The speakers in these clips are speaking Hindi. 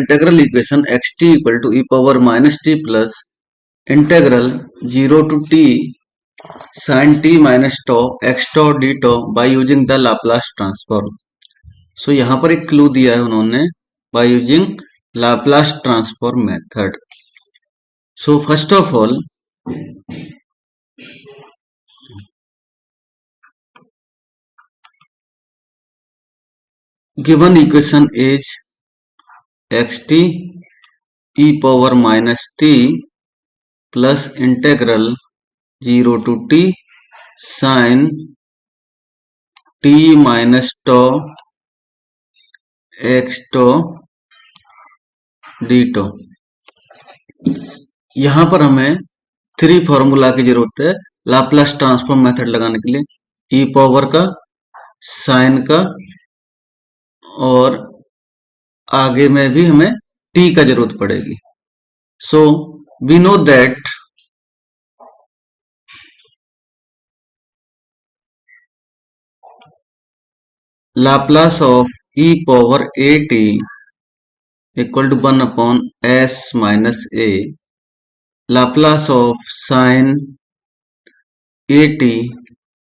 integral equation xt equal to e power minus t plus integral 0 to t sin t minus tau x tau d tau by using the Laplace transform. So यहाँ पर एक क्लू दिया है उन्होंने by using Laplace transform method. So first of all, given equation is xt e power minus t plus integral 0 to t sin t minus tau x tau d tau. यहां पर हमें 3 फॉर्मूला की जरूरत है लाप्लास ट्रांसफॉर्म मेथड लगाने के लिए, ई पावर का, साइन का, और आगे में भी हमें टी का जरूरत पड़ेगी. So we know that Laplace of e power a t equal to 1 upon s minus a, Laplace of sine a t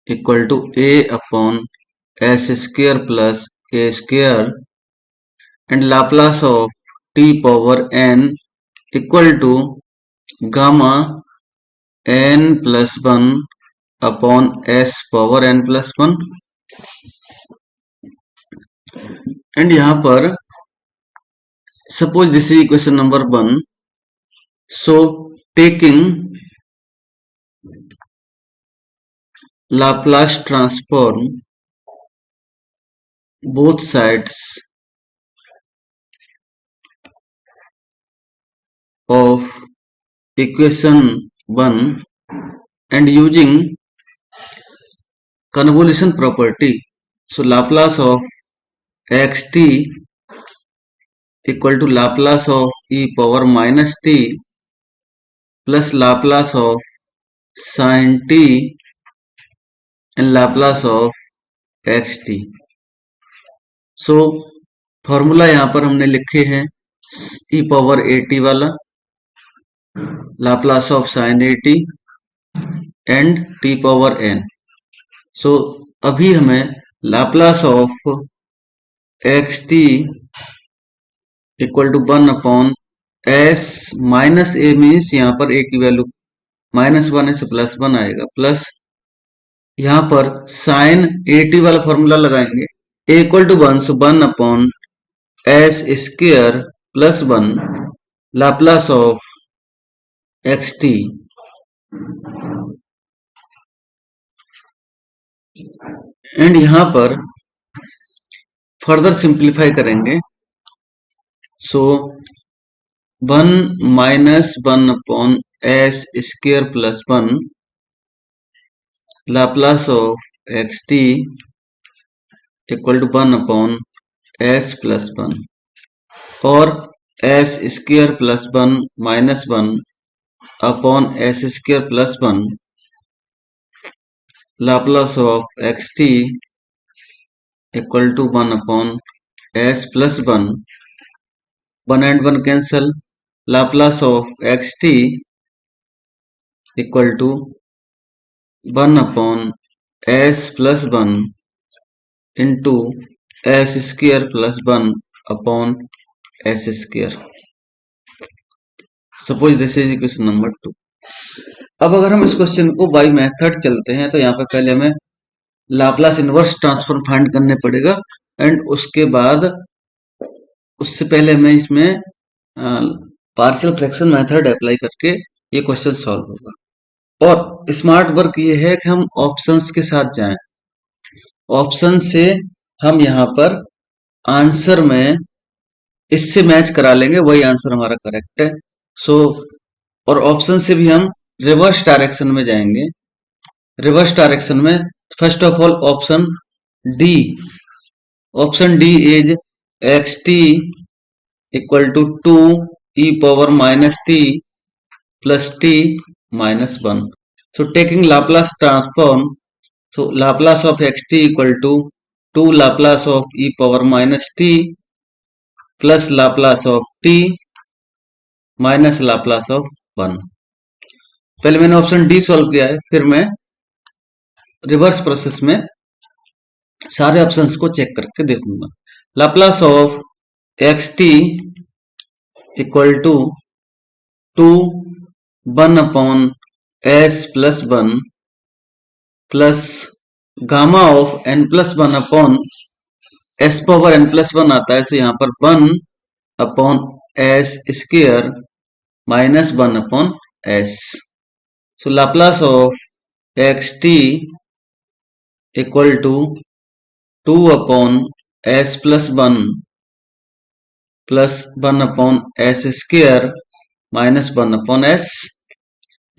equal to a upon S square plus a square, and Laplace of t power n equal to gamma n plus 1 upon s power n plus 1. and यहाँ पर suppose this is equation number 1, so taking Laplace transform both sides of equation 1 and using convolution property, so Laplace of xt equal to Laplace of e power minus t plus Laplace of sin t and Laplace of xt. so formula यहाँ पर हमने लिखे हैं e पावर ए टी वाला, Laplace of sin a t and t power n. so अभी हमें Laplace of xt equal to 1 upon s minus a means यहाँ पर a की वैल्यू -1 है, so +1 आएगा, प्लस यहाँ पर sin a t वाला फॉर्मूला लगाएंगे, a equal to 1, so 1 upon s square plus 1 Laplace of xt and यहां पर फर्दर सिंप्लीफाई करेंगे, so 1 minus 1 upon S square plus 1 Laplace of xt equal to 1 upon s plus 1 और s square plus 1 minus 1 upon S square plus 1 Laplace of xt equal to 1 upon s plus 1, 1 and 1 cancel, Laplace of xt equal to 1 upon s plus 1 into s square plus 1 upon S square. Suppose this is equation number 2. अब अगर हम इस क्वेश्चन को बाय मेथड चलते हैं तो यहाँ पे पहले हमें लाप्लास इनवर्स ट्रांसफॉर्म फाइंड करने पड़ेगा एंड उसके बाद उससे पहले हमें इसमें पार्शियल फ्रैक्शन मेथड अप्लाई करके ये क्वेश्चन सॉल्व होगा. और स्मार्ट वर्क ये है कि हम ऑप्शंस के साथ जाएं, ऑप्शन से हम यहाँ पर आंसर में इससे मैच करा लेंगे, वही आंसर हमारा करेक्ट है. सो और ऑप्शन से भी हम रिवर्स डायरेक्शन में जाएंगे. रिवर्स डायरेक्शन में first of all option d is x t equal to 2 e power minus t plus t minus 1. So taking Laplace transform, so Laplace of x t equal to 2 Laplace of e power minus t plus Laplace of t minus Laplace of 1। पहले मैंने ऑप्शन डी सॉल्व किया है, फिर मैं रिवर्स प्रोसेस में सारे ऑप्शंस को चेक करके देखूंगा। Laplace of x t equal to 1 s plus 1 plus gamma of n plus 1 upon s power n plus 1 आता है, सो यहाँ पर 1 upon S square minus 1 upon s. So Laplace of x t equal to 2 upon s plus 1 plus 1 upon S square minus 1 upon s.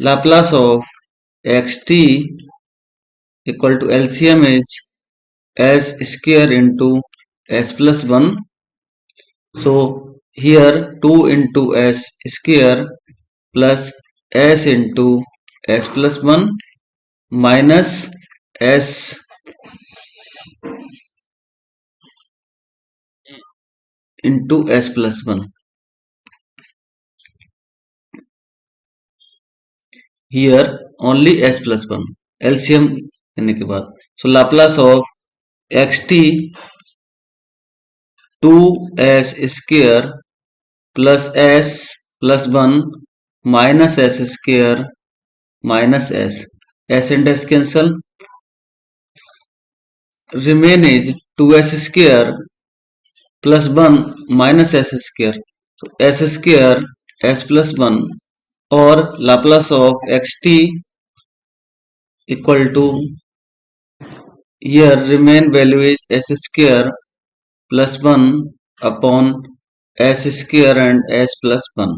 Laplace of x t equal to LCM is s square into s plus 1. So here 2 into s square plus s into s plus 1 minus s into s plus 1. Here only s plus 1 LCM करने के बाद, so Laplace of xt 2s square plus s plus 1 minus s square minus s and s cancel, remain is 2s square plus 1 minus s square, so s square s plus 1 और Laplace of xt equal to, here remain value is s square plus 1 upon s square and s plus 1.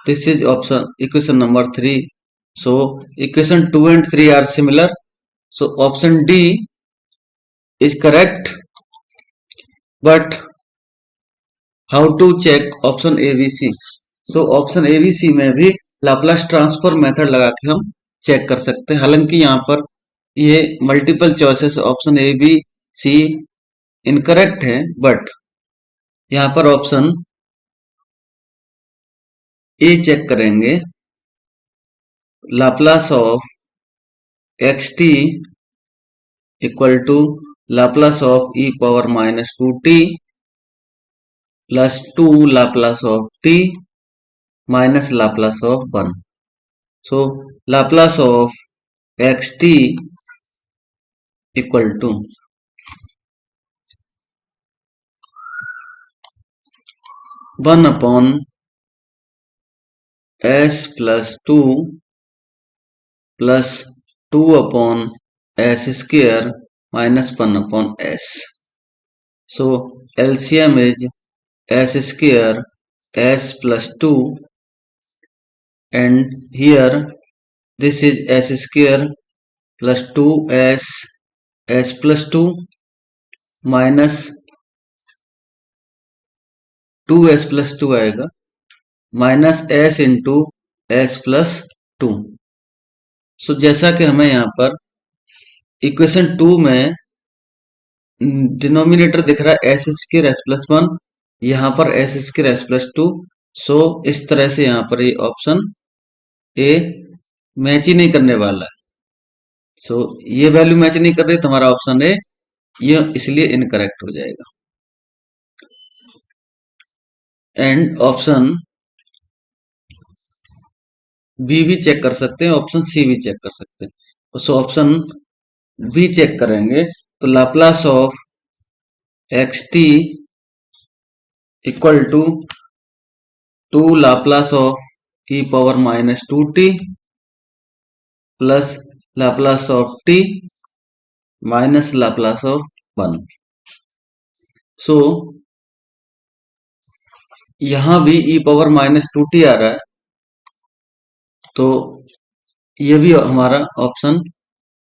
This is option equation number 3. So equation 2 and 3 are similar. So option D is correct. But how to check option A, B, C? So option A, B, C में भी लाप्लास ट्रांसफॉर्म मेथड लगा के हम चेक कर सकते हैं। हालांकि यहाँ पर ये multiple choices option A B C incorrect है, बट यहाँ पर ऑप्शन ए चेक करेंगे। Laplace of x t equal to Laplace of e power minus 2t plus 2 Laplace of t minus Laplace of 1। So Laplace of x t equal to 1 upon s plus 2 plus 2 upon s square minus 1 upon s। So LCM is s square s plus 2 and here this is s square plus 2s s plus 2 minus 2s plus 2 आएगा minus s into s plus 2। सो जैसा कि हमें यहाँ पर इक्वेशन 2 में डिनोमिनेटर दिख रहा है एस स्क्वायर एस प्लस 1, यहाँ पर एस स्क्वायर एस प्लस 2। सो इस तरह से यहाँ पर ये ऑप्शन ए मैच ही नहीं करने वाला है। सो ये वैल्यू मैच नहीं कर रही तो हमारा ऑप्शन ए ये इसलिए इनकरेक्ट हो जाएगा। एंड ऑप्शन बी भी चेक कर सकते हैं, ऑप्शन सी भी चेक कर सकते हैं। सो ऑप्शन बी चेक करेंगे तो Laplace of x t equal to 2 Laplace of e power minus 2t plus Laplace of t minus Laplace of 1। So यहां भी ई पावर माइनस 2t आ रहा है, तो ये भी हमारा ऑप्शन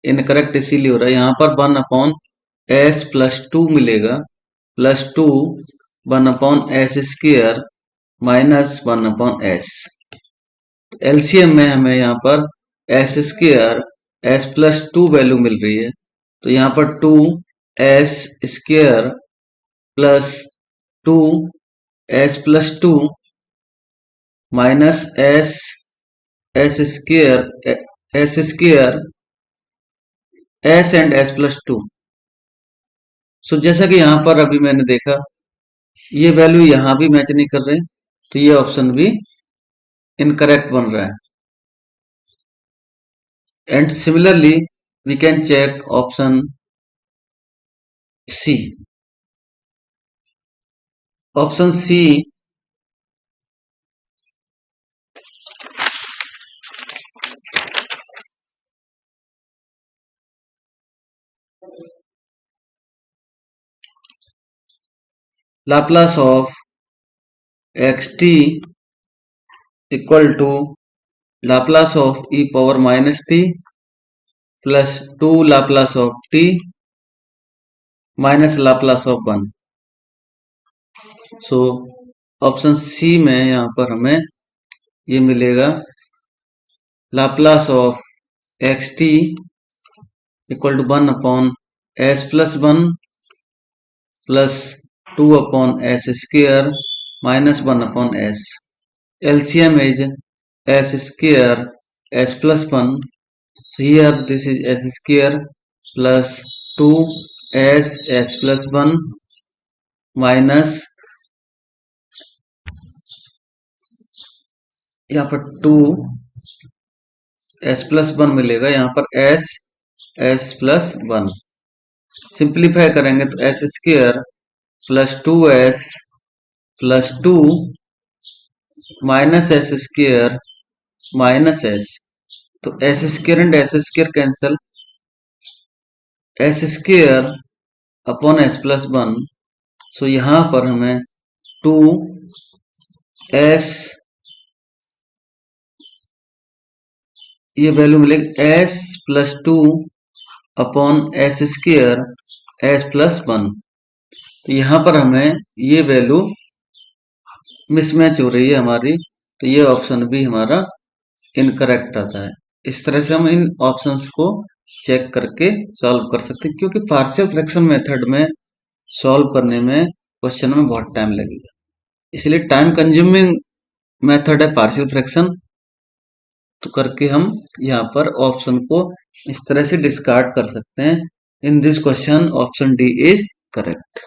इनकरेक्ट इसीलिए हो रहा है। यहाँ पर 1 अपॉन एस प्लस 2 मिलेगा plus 2 1 upon S square minus 1 upon S. LCM में हमें यहाँ पर S square S plus 2 value मिल रही है, तो यहाँ पर 2 S square plus 2 s+2 minus s square s and s+2। So जैसा कि यहां पर अभी मैंने देखा ये वैल्यू यहां भी मैच नहीं कर रहे, तो ये ऑप्शन भी इनकरेक्ट बन रहा है। And similarly we can check option c. Option c Laplace of xt equal to Laplace of e power minus t plus 2 Laplace of t minus Laplace of 1। So option c में यहाँ पर हमें ये मिलेगा Laplace of xt equal to 1 upon s+1 plus 2 upon s² minus 1 upon s। LCM is s² s+1, so here this is s² plus 2 s+1 minus यहाँ पर 2 s+1 मिलेगा, यहाँ पर s+1 सिंप्लीफाई करेंगे तो s² plus 2s plus 2 minus s² minus s। तो s² and s² cancel, s² upon s+1। सो यहां पर हमें 2s ये वैल्यू मिलेगी s+2 अपॉन s² s+1। तो यहां पर हमें ये वैल्यू मिसमैच हो रही है हमारी, तो ये ऑप्शन भी हमारा इनकरेक्ट आता है। इस तरह से हम इन ऑप्शंस को चेक करके सॉल्व कर सकते हैं, क्योंकि पार्शियल फ्रैक्शन मेथड में सॉल्व करने में क्वेश्चन में बहुत टाइम लगेगा, इसलिए टाइम कंज्यूमिंग मेथड है पार्शियल फ्रैक्शन। तो करके हम यहाँ पर ऑप्शन को इस तरह से डिस्कार्ड कर सकते हैं। In this question option d is correct.